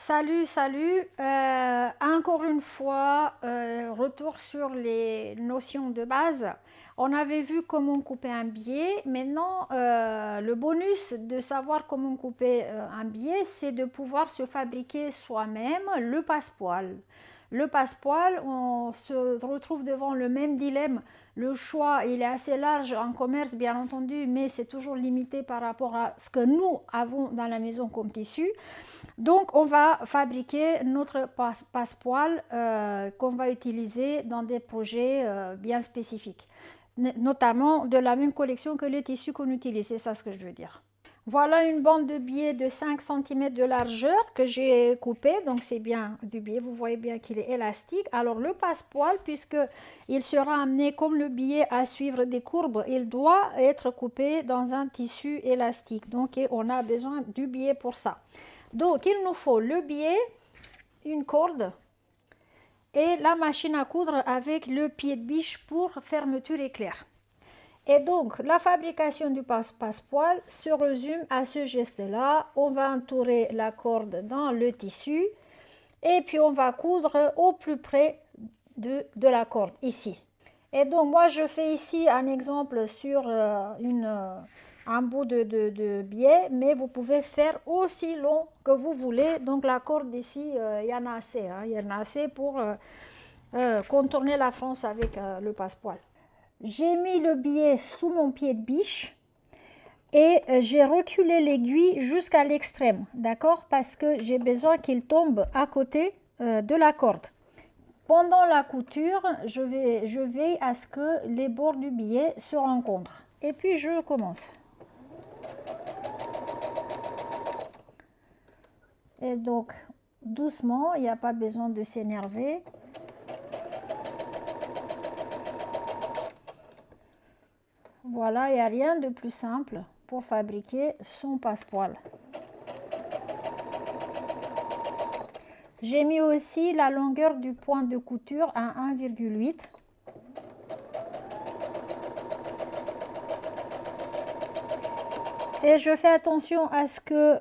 Salut, salut. Encore une fois, retour sur les notions de base. On avait vu comment couper un billet. Maintenant, le bonus de savoir comment couper un billet, c'est de pouvoir se fabriquer soi-même le passepoil. Le passepoil, on se retrouve devant le même dilemme. Le choix, il est assez large en commerce, bien entendu, mais c'est toujours limité par rapport à ce que nous avons dans la maison comme tissu. Donc, on va fabriquer notre passepoil qu'on va utiliser dans des projets bien spécifiques, notamment de la même collection que les tissus qu'on utilise, c'est ça ce que je veux dire. Voilà une bande de billets de 5 cm de largeur que j'ai coupé, donc c'est bien du billet, vous voyez bien qu'il est élastique. Alors le passepoil, puisqu'il sera amené comme le billet à suivre des courbes, il doit être coupé dans un tissu élastique, donc on a besoin du billet pour ça. Donc il nous faut le billet, une corde et la machine à coudre avec le pied de biche pour fermeture éclair. Et donc, la fabrication du passepoil se résume à ce geste-là. On va entourer la corde dans le tissu et puis on va coudre au plus près de la corde, ici. Et donc, moi, je fais ici un exemple sur un bout de biais, mais vous pouvez faire aussi long que vous voulez. Donc, la corde ici, il y en a assez. Il y en a assez pour contourner la France avec le passepoil. J'ai mis le billet sous mon pied de biche et j'ai reculé l'aiguille jusqu'à l'extrême, d'accord? Parce que j'ai besoin qu'il tombe à côté de la corde. Pendant la couture, je veille à ce que les bords du billet se rencontrent. Et puis je commence. Et donc, doucement, il n'y a pas besoin de s'énerver. Voilà, il n'y a rien de plus simple pour fabriquer son passepoil. J'ai mis aussi la longueur du point de couture à 1,8. Et je fais attention à ce que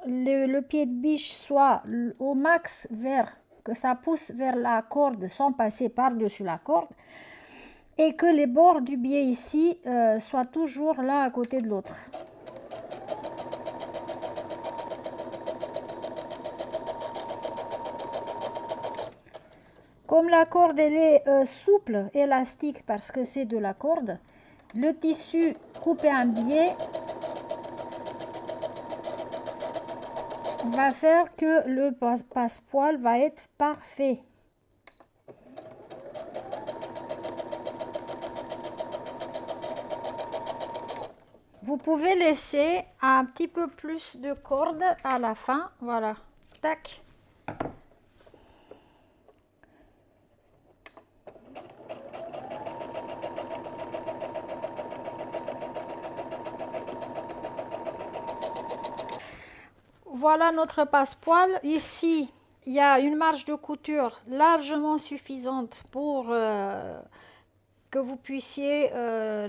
le pied de biche soit au max que ça pousse vers la corde sans passer par-dessus la corde. Et que les bords du biais ici soient toujours l'un à côté de l'autre. Comme la corde elle est souple, élastique parce que c'est de la corde, le tissu coupé en biais va faire que le passepoil va être parfait. Vous pouvez laisser un petit peu plus de corde à la fin, voilà, tac. Voilà notre passepoil. Ici, il y a une marge de couture largement suffisante pour que vous puissiez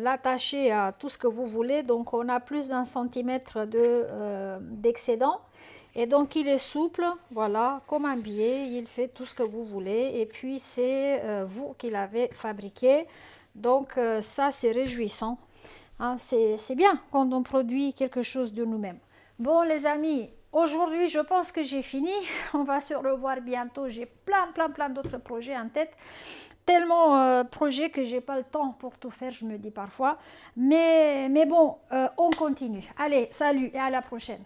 l'attacher à tout ce que vous voulez. Donc, on a plus d'1 centimètre d'excédent. Et donc, il est souple, voilà, comme un billet. Il fait tout ce que vous voulez. Et puis, c'est vous qui l'avez fabriqué. Donc, ça, c'est réjouissant. Hein, c'est bien quand on produit quelque chose de nous-mêmes. Bon, les amis, aujourd'hui, je pense que j'ai fini. On va se revoir bientôt. J'ai plein d'autres projets en tête. Tellement projets que j'ai pas le temps pour tout faire, je me dis parfois. Mais bon, on continue. Allez, salut et à la prochaine.